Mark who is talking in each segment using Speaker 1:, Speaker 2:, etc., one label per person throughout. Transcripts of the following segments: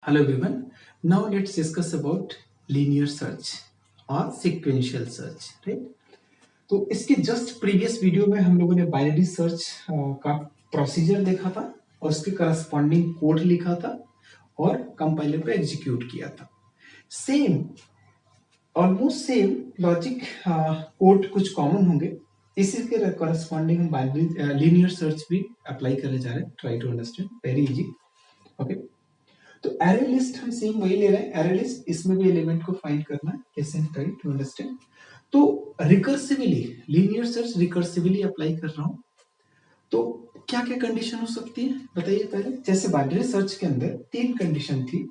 Speaker 1: Hello everyone. Now let's discuss about linear search और sequential search, right? तो इसके just previous video में हम लोगों ने बाइनरी सर्च का प्रोसीजर देखा था और उसके करस्पॉन्डिंग कोड लिखा था और कंपाइलर पे एग्जीक्यूट किया था। Same almost same logic code कुछ कॉमन होंगे, इसी के करस्पॉन्डिंग हम बाइनरी लीनियर सर्च भी अप्लाई करने जा रहे हैं। Try to understand, very easy. Okay, तो एरे लिस्ट हम सेम वही ले रहे हैं। एरे लिस्ट, इसमें भी एलिमेंट को फाइंड करना है, कैसे ट्राई टू अंडरस्टैंड। तो recursively linear search recursively apply कर रहा हूं, तो क्या क्या कंडीशन हो सकती है बताइए पहले। जैसे बाइनरी सर्च के अंदर तीन कंडीशन थी,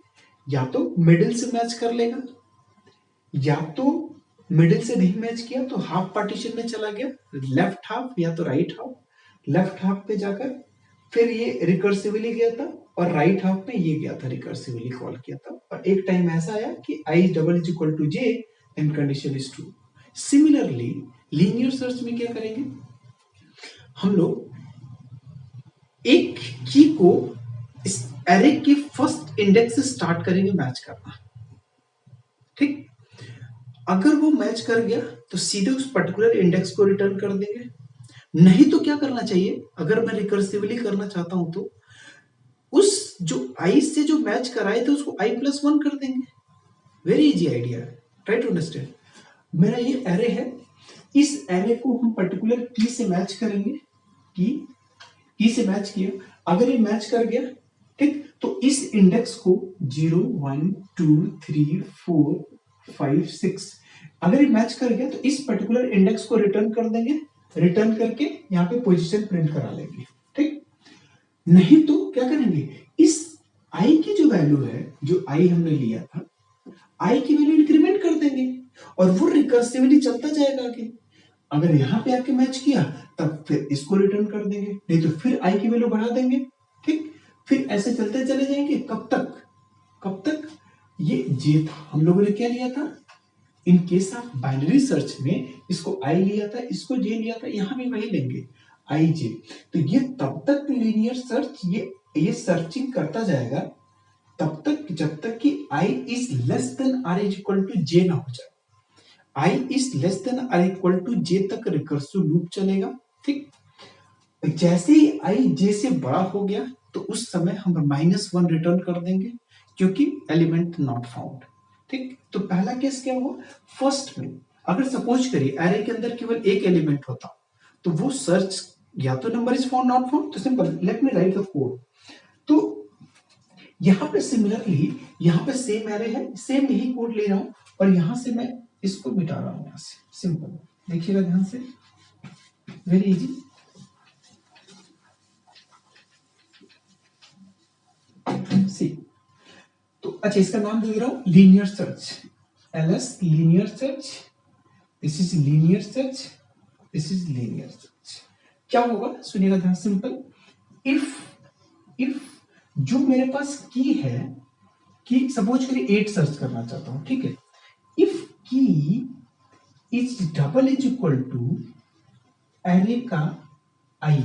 Speaker 1: या तो मिडिल से मैच कर लेगा, या तो मिडिल से नहीं मैच किया तो हाफ पार्टीशन में चला गया, लेफ्ट हाफ या तो राइट हाफ। लेफ्ट हाफ पे जाकर फिर ये रिकर्सिवली गया था और राइट हाफ में ये गया था, रिकर्सिवली कॉल किया था। और एक टाइम ऐसा आया कि i double is equal to j and condition is true. Similarly linear search में क्या करेंगे, हम लोग एक की को इस एरे के फर्स्ट इंडेक्स से स्टार्ट करेंगे मैच करना। ठीक, अगर वो मैच कर गया तो सीधे उस पर्टिकुलर इंडेक्स को रिटर्न कर देंगे। नहीं तो क्या करना चाहिए, अगर मैं रिकर्सिवली करना चाहता हूं तो उस जो i से जो मैच कराए थे उसको i+1 कर देंगे। Very easy idea, try to understand. मेरा ये एरे है, इस एरे को हम पर्टिकुलर की से मैच करेंगे। की से मैच किया, अगर ये मैच कर गया ठीक, तो इस इंडेक्स को 0 1 2 3 4 5 6 अगर ये मैच कर गया तो इस पर्टिकुलर इंडेक्स को रिटर्न कर देंगे। रिटर्न करके यहाँ पे पोजीशन प्रिंट करा लेंगे। ठीक, नहीं तो क्या करेंगे, इस i की जो वैल्यू है, जो i हमने लिया था, i की वैल्यू इंक्रीमेंट कर देंगे और वो रिकर्सिवली चलता जाएगा आगे। अगर यहाँ पे आके मैच किया तब फिर इसको रिटर्न कर देंगे, नहीं तो फिर i की वैल्यू बढ़ा देंगे। ठीक, फिर ऐसे चलते चले जाएंगे। कब तक ये j था, हम लोगों ने क्या लिया था, in case of binary search में इसको i लिया था, इसको j लिया था, यहां भी वही लेंगे i j। तो ये तब तक लीनियर सर्च ये सर्चिंग करता जाएगा तब तक जब तक कि i is less than r is equal to j ना हो जाए। i is less than r equal to j तक रिकर्सिव लूप चलेगा। ठीक, जैसे ही i j से बड़ा हो गया तो उस समय हम -1 रिटर्न कर देंगे क्योंकि एलिमेंट नॉट फाउंड। ठीक, तो पहला केस क्या हुआ, फर्स्ट में अगर सपोज करिए एरे के अंदर केवल एक एलिमेंट होता तो वो सर्च या तो number is found not found. तो simple, let me write the code. तो यहां पे सिमिलरली यहां पे सेम एरे है, सेम यही कोड ले रहा हूं और यहां से मैं इसको मिटा रहा हूं। यहां से सिंपल देखिएगा ध्यान से, वेरी इजी। सी, तो अच्छा इसका नाम दे रहा हूं linear search, ls linear search, this is linear search, this is linear search. क्या होगा सुनिएगा ध्यान, सिंपल। इफ जो मेरे पास की है, कि सपोज करिए 8 सर्च करना चाहता हूं, ठीक है। If key is double is equal to array का i,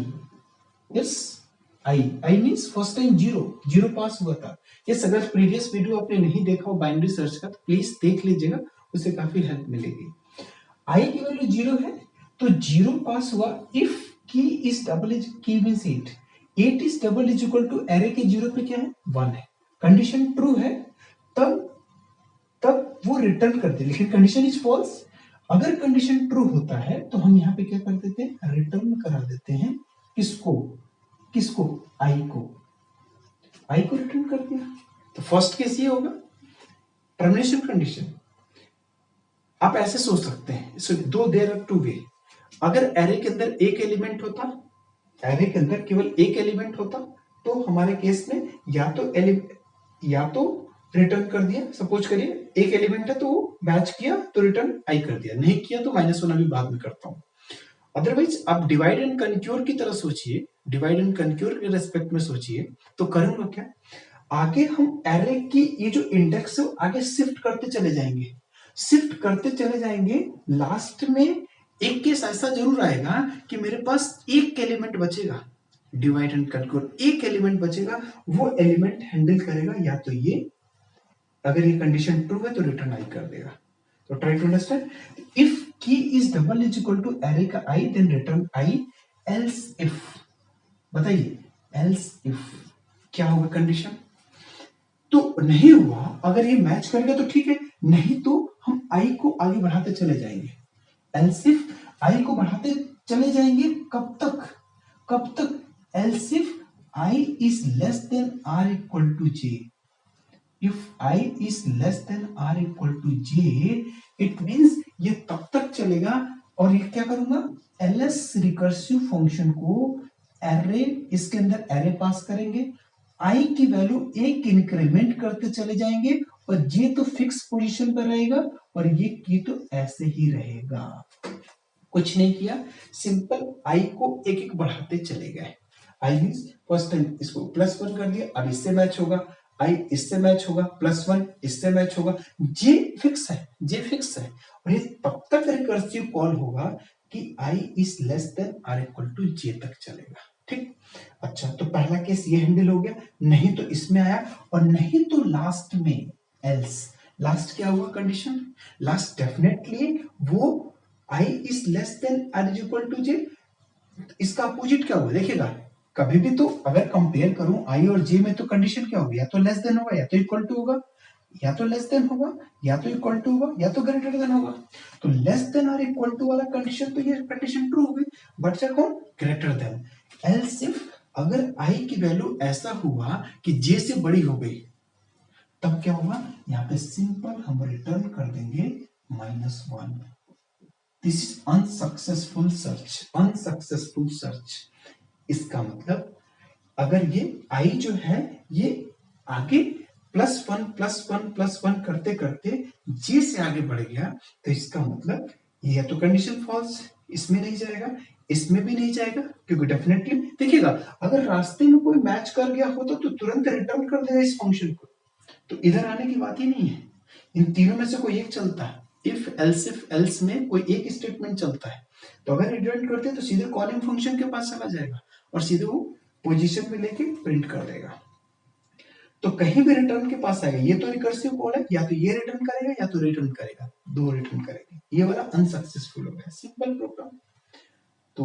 Speaker 1: yes I means first time 0 pass हुआ था। यस, अगर प्रीवियस वीडियो आपने नहीं देखा हो बाइनरी सर्च का तो प्लीज देख लीजिएगा, उससे काफी हेल्प मिलेगी। i की वैल्यू 0 है तो 0 पास हुआ। If key is double is, key means 8 is double is equal to array के 0 पे क्या है, 1 है। कंडीशन ट्रू है तब वो रिटर्न कर दे, लेकिन कंडीशन इज फॉल्स। अगर कंडीशन ट्रू होता है तो हम यहाँ पे क्या कर देते हैं, रिटर्न करा देते हैं। किसको i को रिटर्न कर दिया। तो फर्स्ट केस ये होगा टर्मिनेशन कंडीशन। आप ऐसे सोच सकते हैं, सो दो देयर आर टू वे। अगर एरे के अंदर एक एलिमेंट होता, एरे के अंदर केवल एक एलिमेंट होता तो हमारे केस में या तो रिटर्न कर दिया। सपोज करिए एक एलिमेंट है तो मैच किया तो रिटर्न i कर दिया, नहीं किया तो -1 अभी बाद में करता हूं। अदरवाइज आप डिवाइड एंड कनक्यूर की तरह सोचिए, डिवाइड एंड कनक्यूर के रेस्पेक्ट में सोचिए, तो करूंगा क्या, आगे हम एरे की ये जो इंडेक्स है आगे शिफ्ट करते चले जाएंगे। लास्ट में एक केस ऐसा जरूर आएगा कि मेरे पास एक एलिमेंट बचेगा, डिवाइड एंड कनक्यूर एक एलिमेंट बचेगा, वो एलिमेंट हैंडल करेगा या तो ये अगर ये कंडीशन ट्रू है तो रिटर्न आई कर देगा। तो try to understand, if key is double is equal to array का I then return I, else if, बताइए एल्स इफ क्या होगा कंडीशन? तो नहीं हुआ, अगर ये मैच करेगा तो ठीक है, नहीं तो हम आई को आगे बढ़ाते चले जाएंगे। एल्स इफ आई को बढ़ाते चले जाएंगे, कब तक? कब तक? Else if I is less than are equal to J, if I is less than are equal to J, it means ये तब तक चलेगा। और ये क्या करूंगा, एलएस रिकर्सिव फंक्शन को एरे, इसके अंदर एरे पास करेंगे, आई की वैल्यू एक इंक्रीमेंट करते चले जाएंगे, और जे तो फिक्स पोजीशन पर रहेगा और ये की तो ऐसे ही रहेगा। कुछ नहीं किया, सिंपल आई को एक एक बढ़ाते चले गए। आई मींस फर्स्ट टाइम इसको +1 कर दिया, अब इससे मैच होगा, आई इससे मैच होगा, +1 इससे मैच होगा, जे फिक्स है, जे फिक्स है, और ये तब तक रिकर्सिव कॉल होगा कि I is less than are equal to J तक चलेगा। ठीक, अच्छा तो पहला केस ये हैंडल हो गया, नहीं तो इसमें आया, और नहीं तो लास्ट में एल्स, लास्ट क्या हुआ कंडीशन? लास्ट डेफिनेटली वो I is less than or is equal to J, इसका अपोजिट क्या होगा देखिएगा, कभी भी तो अगर कंपेयर करूं आई और जे में तो कंडीशन क्या होगी, या तो लेस देन होगा, या तो इक्वल टू होगा, या तो लेस देन होगा, या तो इक्वल टू होगा, या तो ग्रेटर देन होगा। तो लेस देन और इक्वल टू वाला कंडीशन तो ये कंडीशन ट्रू होगी, बट क्या कौन, ग्रेटर देन। एल्स इफ अगर आई की वैल्यू ऐसा हुआ कि जे से बड़ी हो गई, तब क्या होगा, यहाँ पे सिंपल हम रिटर्न कर देंगे -1। This is unsuccessful search, unsuccessful search. इसका मतलब अगर ये आई जो है ये आगे +1 करते करते जे से आगे बढ़ गया, तो इसका मतलब ये तो कंडीशन फॉल्स, इसमें नहीं जाएगा, इसमें भी नहीं जाएगा, क्योंकि डेफिनेटली देखिएगा अगर रास्ते में कोई मैच कर गया होता तो तुरंत रिटर्न कर देगा इस फंक्शन को, तो इधर आने की बात ही नहीं है। इन तीनों में से कोई एक चलता है, इफ एल्स में कोई एक स्टेटमेंट चलता है, तो अगर रिटर्न करते हैं तो सीधे कॉलिंग फंक्शन के पास चला जाएगा और सीधे वो पोजीशन में लेके प्रिंट कर देगा। तो कहीं भी रिटर्न के पास आएगा, ये तो रिकर्सिव कॉल है, या तो ये रिटर्न करेगा या तो रिटर्न करेगा, दो रिटर्न करेगा, ये वाला अनसक्सेसफुल हो गया, सिंपल प्रोग्राम। तो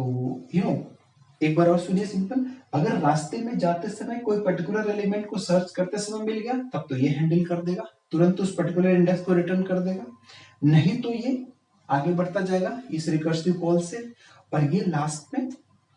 Speaker 1: एक बार और सुनिए सिंपल, अगर रास्ते में जाते समय कोई पर्टिकुलर एलिमेंट को सर्च करते समय मिल गया, तब तो ये हैंडल कर देगा, तुरंत उस पर्टिकुलर इंडेक्स को रिटर्न कर देगा, नहीं तो ये आगे बढ़ता जाएगा इस रिकर्सिव कॉल से, और ये लास्ट में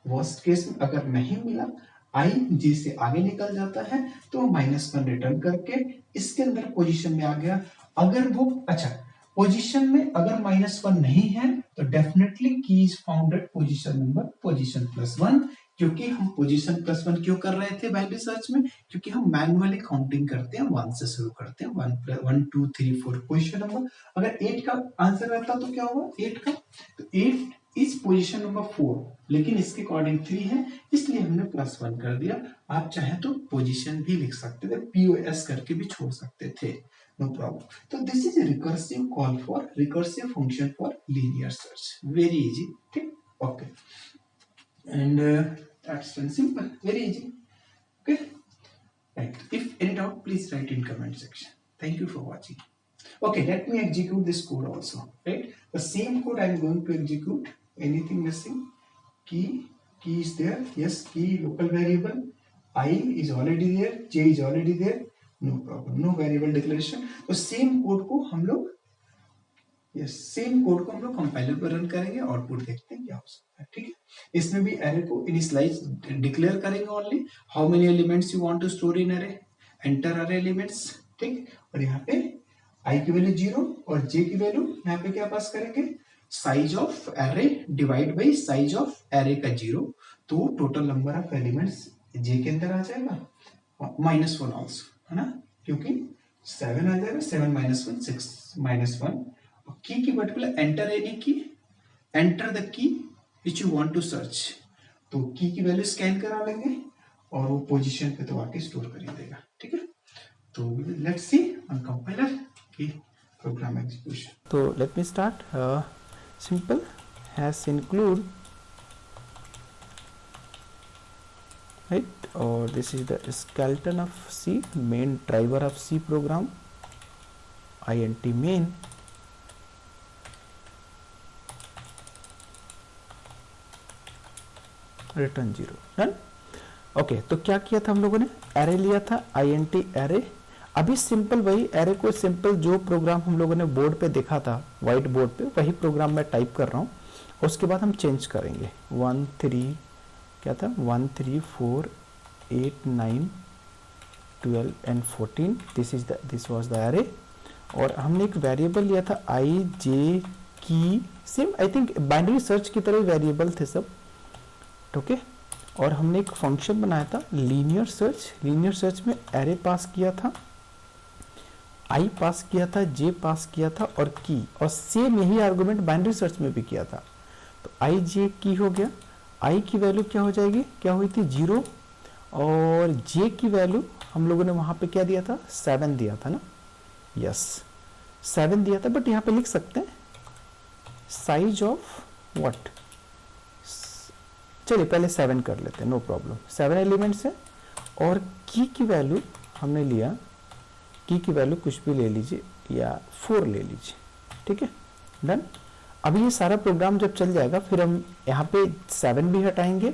Speaker 1: वर्स्ट केस में अगर नहीं मिला, आई जे से आगे निकल जाता है, तो -1 रिटर्न करके इसके अंदर पोजीशन में आ गया। अगर वो अच्छा पोजीशन में अगर -1 नहीं है तो डेफिनेटली की is found at position number position +1, क्योंकि हम पोजीशन +1 क्यों कर रहे थे बाइनरी सर्च में, क्योंकि हम मैन्युअली काउंटिंग करते हैं, 1 से शुरू करते हैं, 1 2 3 4 पोजीशन नंबर। अगर 8 का आंसर रहता तो क्या होगा 8 का, तो 8 इज पोजीशन नंबर 4, लेकिन इसके अकॉर्डिंग 3 है, इसलिए हमने +1 कर दिया। आप चाहे तो पोजीशन भी लिख सकते थे, POS करके भी छोड़ सकते थे, no problem. So this is a recursive call for recursive function for linear search, very easy, okay? Okay, and that's done, simple, very easy, okay? Right, if any doubt please write in comment section. Thank you for watching. Okay, let me execute this code also, right? The same code I am going to execute. Anything missing? Key is there, yes, key local variable, I is already there, j is already there, no problem, no variable declaration. तो same code को हम लोग compiler पर run करेंगे, output देखते हैं क्या हो सकता है, ठीक है। इसमें भी एरे को इनिशियलाइज डिक्लेयर करेंगे, only how many elements you want to store in array, enter array elements, ठीक। और यहाँ पे आई की वैल्यू 0 और जे की वैल्यू यहाँ पे क्या पास करेंगे, size of array divide by size of array का 0, तो टोटल नंबर ऑफ एलिमेंट्स जे के अंदर आ जाएगा, -1 ऑल्सो, है ना, क्योंकि 7 आ जाएगा, 7 -1 6 -1। Key particular enter any key, enter the key which you want to search, तो की वैल्यू स्कैन करा लेंगे और वो पोजीशन पे तो आके स्टोर कर ही देगा, ठीक है। तो लेट्स सी ऑन कंपाइलर की प्रोग्राम एग्जीक्यूशन।
Speaker 2: तो let me start, simple hash include, right, or this is the skeleton of C, main driver of C program, int main return 0। Done. Okay, तो क्या किया था हम लोगों ने, एरे लिया था int एरे। अभी सिंपल वही एरे को सिंपल जो प्रोग्राम हम लोगों ने बोर्ड पे देखा था व्हाइट बोर्ड पे, वही प्रोग्राम मैं टाइप कर रहा हूँ। उसके बाद हम चेंज करेंगे 1 3 क्या था 1 3 4 8 9 12 and 14, this was the array. और हमने एक वेरिएबल लिया था आई जे की, same I think binary search की तरह वेरिएबल थे सब, ओके। और हमने एक फंक्शन बनाया था लीनियर सर्च। लीनियर सर्च में एरे पास किया था, आई पास किया था, जे पास किया था और की, और सेम यही आर्गुमेंट बाइनरी सर्च में भी किया था। तो आई जे की हो गया, आई की वैल्यू क्या हो जाएगी, क्या हुई थी 0, और जे की वैल्यू हम लोगों ने वहां पे क्या दिया था 7 दिया था ना, यस 7 दिया था। बट यहाँ पे लिख सकते हैं साइज ऑफ व्हाट, चलिए पहले 7 कर लेते हैं, नो प्रॉब्लम। 7 एलिमेंट्स है और की वैल्यू हमने लिया, की वैल्यू कुछ भी ले लीजिए या 4 ले लीजिए, ठीक है, डन। अभी ये सारा प्रोग्राम जब चल जाएगा फिर हम यहाँ पे 7 भी हटाएंगे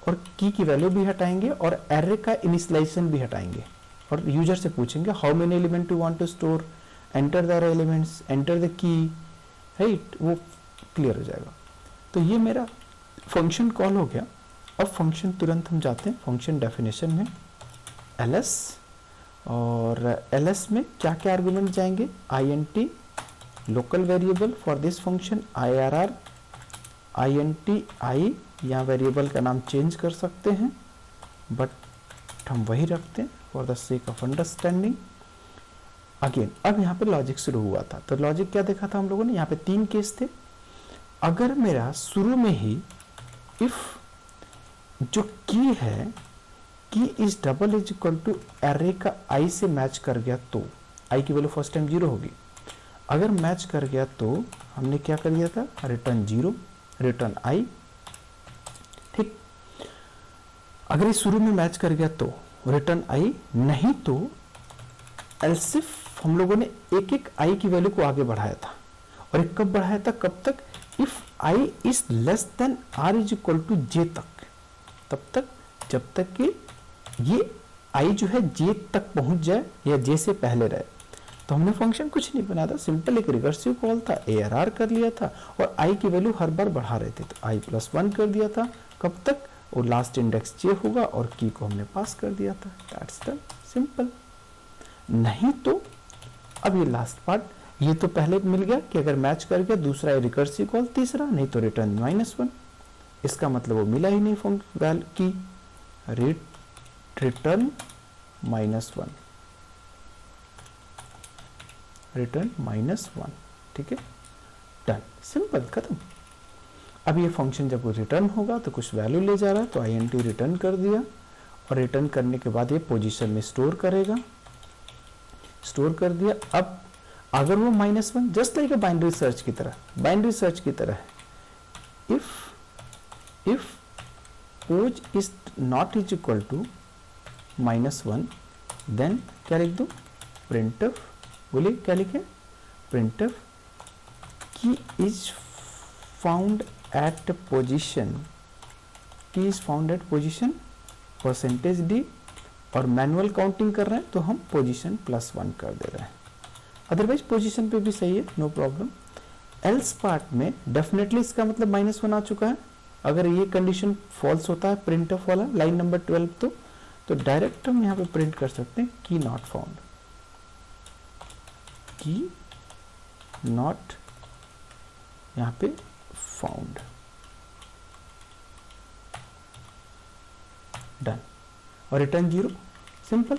Speaker 2: और की वैल्यू भी हटाएंगे और एरे का इनिशियलाइजेशन भी हटाएंगे और यूजर से पूछेंगे how many element you want to store, enter the elements, enter the key, right, वो क्लियर हो जाएगा। तो ये मेरा फंक्शन कॉल हो गया। अब फंक्शन तुरंत हम जाते हैं फंक्शन डेफिनेशन में ls, और ls में क्या क्या आर्गुमेंट जाएंगे, int local variable for this function, irr int i, यहाँ वेरिएबल का नाम चेंज कर सकते हैं बट हम वही रखते हैं for the sake of understanding. Again अब यहाँ पे लॉजिक शुरू हुआ था, तो लॉजिक क्या देखा था हम लोगों ने, यहाँ पे 3 केस थे। अगर मेरा शुरू में ही इफ जो की है key is double is equal to array का आई से मैच कर गया तो आई की वैल्यू फर्स्ट टाइम 0 होगी। अगर मैच कर गया तो हमने क्या कर दिया था, रिटर्न 0 रिटर्न आई, ठीक। अगर ये शुरू में मैच कर गया तो रिटर्न आई, नहीं तो एल्स इफ हम लोगों ने एक एक आई की वैल्यू को आगे बढ़ाया था। और एक कब बढ़ाया था, कब तक, if I is less than or is equal to J तक, तब तक जब तक कि ये आई जो है जे तक पहुंच जाए या जे से पहले रहे। तो हमने फंक्शन कुछ नहीं बनाया था, सिंपल एक रिकर्सिव कॉल था, ARR कर लिया था और आई की वैल्यू हर बार बढ़ा रहे थे। तो i+1 कर दिया था, कब तक, और लास्ट इंडेक्स जे होगा और की को हमने पास कर दिया था, दैट्स द सिंपल। नहीं तो अब ये लास्ट पार्ट, ये तो पहले मिल गया कि अगर मैच कर गया, दूसरा है रिकर्सिव कॉल, तीसरा नहीं तो रिटर्न -1। इसका मतलब वो मिला ही नहीं फंक्शन की, रिटर्न -1, रिटर्न -1, ठीक है, डन, सिंपल, खत्म। अब ये फंक्शन जब वो रिटर्न होगा तो कुछ वैल्यू ले जा रहा है, तो int रिटर्न कर दिया और रिटर्न करने के बाद ये पोजीशन में स्टोर करेगा, स्टोर कर दिया। अब अगर वो -1 जस्ट लाइक बाइनरी सर्च की तरह, बाइनरी सर्च की तरह है, if pos is not is equal to -1 then क्या लिख दो, printf, बोलिए क्या लिखे, printf key is found at position, key is found at position %d, और मैनुअल काउंटिंग कर रहे हैं तो हम पोजीशन +1 कर दे रहे हैं, अदरवाइज पोजीशन पे भी सही है, नो प्रॉब्लम। एल्स पार्ट में डेफिनेटली इसका मतलब -1 आ चुका है। अगर ये कंडीशन फॉल्स होता है printf वाला लाइन नंबर 12 तो डायरेक्ट हम यहाँ पे प्रिंट कर सकते हैं की नॉट फाउंड, की नॉट यहाँ पे फाउंड, डन, और रिटर्न 0, सिंपल।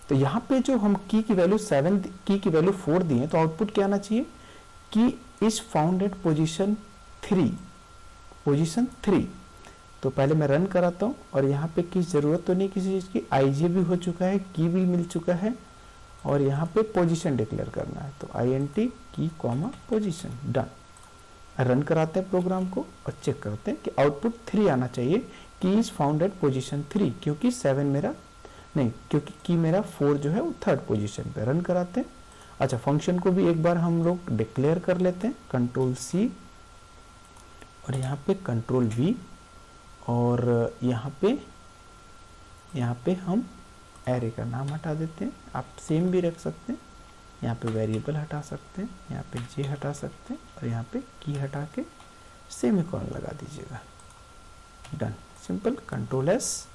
Speaker 2: तो यहाँ पे जो हम की वैल्यू 7, की वैल्यू 4 दिए तो आउटपुट क्या आना चाहिए, की is found at position 3, position 3। तो पहले मैं रन कराता हूँ और यहाँ पे की जरूरत तो नहीं किसी चीज की, IJ भी हो चुका है, की भी मिल चुका है और यहाँ पे पोजीशन डिक्लेयर करना है, तो INT की कॉमा पोजीशन, डन। रन कराते हैं प्रोग्राम को और चेक करते हैं कि आउटपुट 3 आना चाहिए, की इज फाउंड एट पोजीशन 3, क्योंकि 7 मेरा नहीं, क्योंकि की मेरा 4 जो है वो 3rd पोजीशन पे। रन कराते हैं अच्छा, फंक्शन को भी एक बार हम लोग डिक्लेयर कर लेते हैं, कंट्रोल सी और यहाँ पे कंट्रोल वी, और यहाँ पे हम एरे का नाम हटा देते हैं। आप सेम भी रख सकते हैं, यहाँ पे वेरिएबल हटा सकते हैं, यहाँ पे जे हटा सकते हैं और यहाँ पे की हटा के सेमीकोलन लगा दीजिएगा। डन, सिंपल, कंट्रोल एस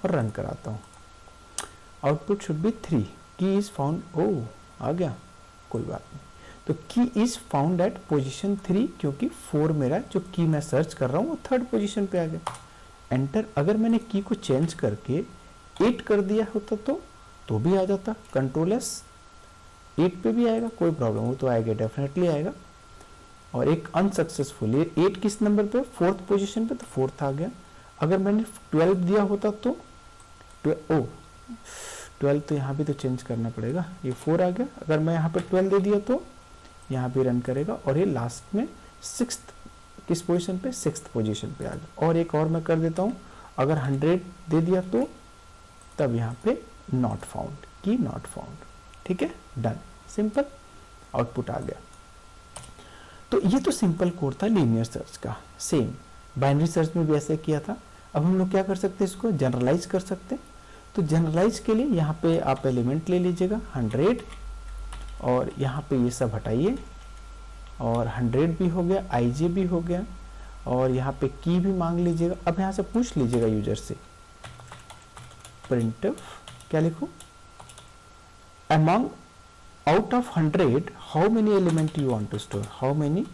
Speaker 2: और रन कराता हूँ। आउटपुट शुड बी 3, की इज फाउंड, ओ आ गया, कोई बात नहीं। तो की इज फाउंड एट पोजीशन 3, क्योंकि 4 मेरा जो की मैं सर्च कर रहा हूँ वो 3rd पोजीशन पे आ गया। एंटर, अगर मैंने की को चेंज करके 8 कर दिया होता तो भी आ जाता, कंट्रोल एस 8 पे भी आएगा, कोई प्रॉब्लम, वो तो आएगा, डेफिनेटली आएगा। और एक अनसक्सेसफुल, ये 8 किस नंबर पे, 4th पोजीशन पे, तो 4th आ गया। अगर मैंने 12 दिया होता तो 12 तो यहाँ भी तो चेंज करना पड़ेगा, ये 4 आ गया। अगर मैं यहाँ पे 12 दे दिया तो यहाँ भी रन करेगा और ये लास्ट में 6th किस पोजीशन पे, 6th पोजीशन पे आ गया। और एक और मैं कर देता हूँ, अगर 100 दे दिया तो तब यहाँ पे नॉट फाउंड, की नॉट फाउंड, ठीक है, डन, सिंपल, आउटपुट आ गया। तो ये तो सिंपल कोड था लीनियर सर्च का। सेम बाइनरी सर्च में भी ऐसे किया था। अब हम लोग क्या कर सकते हैं, इसको जनरलाइज कर सकते हैं। तो जनरलाइज के लिए यहाँ पे आप एलिमेंट ले लीजिएगा 100 और यहाँ पे ये सब हटाइए और 100 भी हो गया, IJ भी हो गया और यहाँ पे की भी मांग लीजिएगा। अब यहाँ से पूछ लीजिएगा यूजर से, प्रिंटफ क्या लिखूं, among out of 100 how many element you want to store, how many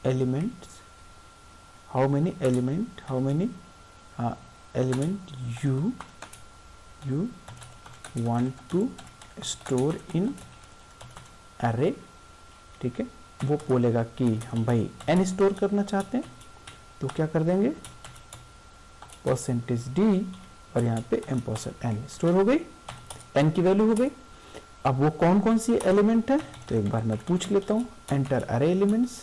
Speaker 2: element you want to store in array, ठीक है। वो बोलेगा कि हम भाई n स्टोर करना चाहते हैं, तो क्या कर देंगे, %d और यहाँ पे m%n स्टोर हो गई, n की वैल्यू हो गई। अब वो कौन कौन सी एलिमेंट है, तो एक बार मैं पूछ लेता हूँ, एंटर अरे elements,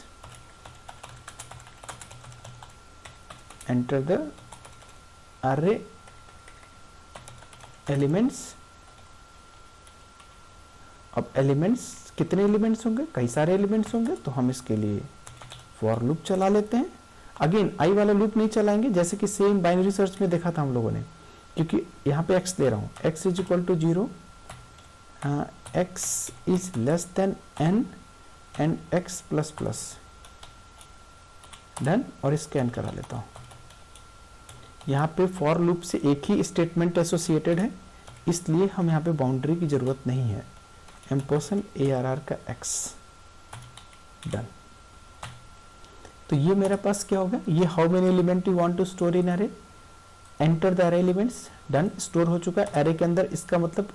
Speaker 2: enter the array elements. अब एलिमेंट्स, कितने एलिमेंट्स होंगे, कई सारे एलिमेंट्स होंगे, तो हम इसके लिए फॉर लूप चला लेते हैं। अगेन आई वाला लूप नहीं चलाएंगे, जैसे कि सेम बाइनरी सर्च में देखा था हम लोगों ने, क्योंकि यहाँ पे x दे रहा हूँ, x is equal to 0, x is less than n and x plus plus, done, और स्कैन करा लेता हूँ। यहाँ पे फॉर लूप से एक ही स्टेटमेंट एसोसिएटेड है, इसलिए हम यहाँ पे बाउंड्री की जरूरत नहीं है, m%arr का x, डन। तो ये मेरे पास क्या होगा, ये how many element you want to store in array, enter the array elements, done, store हो चुका है अरे के अंदर, इसका मतलब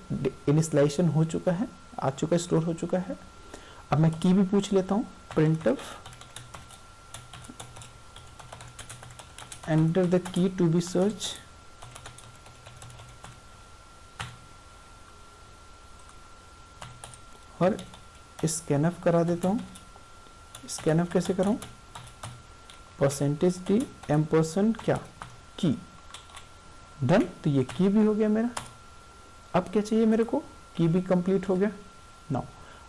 Speaker 2: इनिशियलाइजेशन हो चुका है, आ चुका है, स्टोर हो चुका है। अब मैं की भी पूछ लेता हूँ, printf enter the key to be search, और स्कैनफ करा देता हूँ। स्कैनफ कैसे कराऊँ, %d m% क्या, की, डन। तो ये की भी हो गया मेरा। अब क्या चाहिए मेरे को, की भी कंप्लीट हो गया। नाउ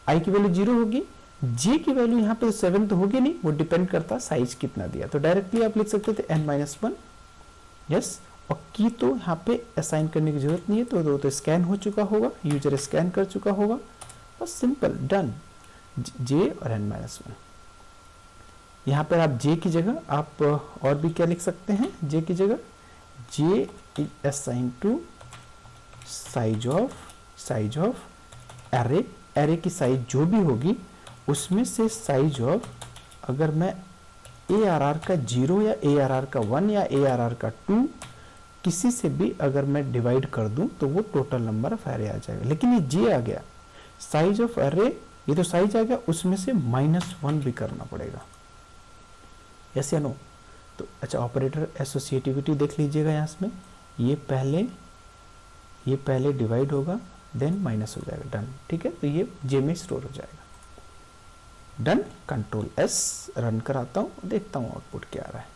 Speaker 2: आई की वैल्यू 0 होगी, जे की वैल्यू यहाँ पे 7 तो होगी नहीं, वो डिपेंड करता साइज कितना दिया, तो डायरेक्टली आप लिख सकते थे n-1, यस। और की तो यहाँ पे असाइन करने की जरूरत नहीं है, तो स्कैन हो चुका होगा, यूजर स्कैन कर चुका होगा, बस सिंपल, डन, जे और n-1। यहाँ पर आप जे की जगह आप और भी क्या लिख सकते हैं, जे की जगह J is assign to size of array, array की साइज जो भी होगी उसमें से साइज ऑफ, अगर मैं ARR का 0 या ARR का 1 या ARR का 2 किसी से भी अगर मैं डिवाइड कर दूं तो वो टोटल नंबर ऑफ एरे आ जाएगा। लेकिन ये जे आ गया, साइज ऑफ एरे, ये तो साइज आ गया, उसमें से -1 भी करना पड़ेगा, यस या नो। तो अच्छा, ऑपरेटर एसोसिएटिविटी देख लीजिएगा यहाँ में, ये पहले डिवाइड होगा देन माइनस हो जाएगा, डन, ठीक है। तो ये जे में स्टोर हो जाएगा, डन। कंट्रोल एस रन कराता हूँ, देखता हूँ आउटपुट क्या आ रहा है।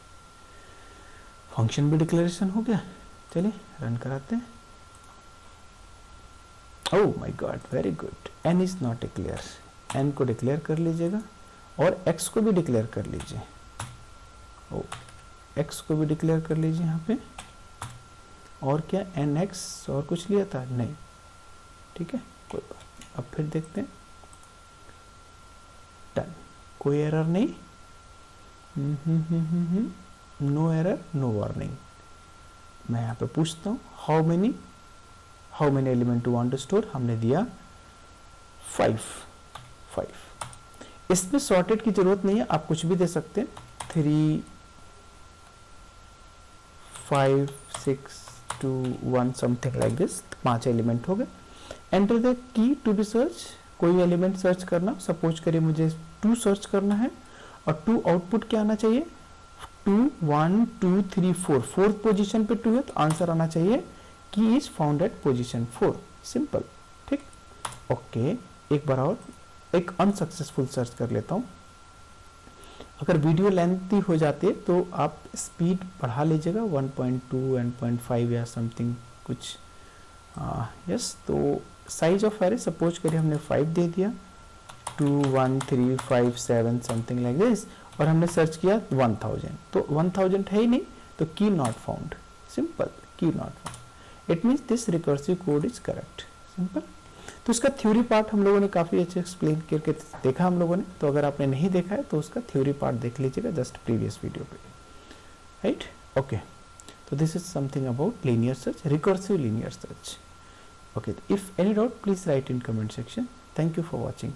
Speaker 2: फंक्शन भी डिक्लेरेशन हो गया, चलिए रन कराते हैं। Oh my God, very good. n is not declare, n को डिक्लेयर कर लीजिएगा और x को भी डिक्लेयर कर लीजिए। ओ x को भी डिक्लेयर कर लीजिए यहाँ पे। और क्या nx और कुछ लिया था? नहीं, ठीक है, कोई बात नहीं। अब फिर देखते हैं, डन, कोई एरर नहीं, नो एरर, नो वार्निंग। मैं यहाँ पे पूछता हूँ how many element to want to store, हमने दिया 5। इसमें सॉर्टेड की जरूरत नहीं है, आप कुछ भी दे सकते हैं, 3 5 6 2 1 समथिंग लाइक दिस। 5 एलिमेंट हो गए। Enter the key to be search, कोई एलिमेंट सर्च करना, सपोज करिए मुझे 2 सर्च करना है और 2 आउटपुट क्या आना चाहिए? 2 1 2 3 4, फोर्थ पोजीशन पे 2 है तो आंसर आना चाहिए की is found at position 4। Simple, ठीक, ओके। एक बार और एक अनसक्सेसफुल सर्च कर लेता हूं। अगर वीडियो लेंथी हो जाती है तो आप स्पीड बढ़ा लीजिएगा, 1.2 1.5 या समथिंग कुछ। यस, तो साइज ऑफ एरे सपोज करिए हमने 5 दे दिया, 2 1 3 5 7 समथिंग लाइक दिस, और हमने सर्च किया 1000, तो 1000 है ही नहीं, तो की नॉट फाउंड। सिंपल, की not found, it means this recursive code is correct. Simple. तो इसका थ्योरी पार्ट हम लोगों ने काफ़ी अच्छे एक्सप्लेन करके देखा हम लोगों ने, तो अगर आपने नहीं देखा है तो उसका थ्योरी पार्ट देख लीजिएगा जस्ट प्रीवियस वीडियो पे, राइट, ओके। तो this is something about linear search, recursive linear search. Okay, if any doubt, please write in comment section. Thank you for watching.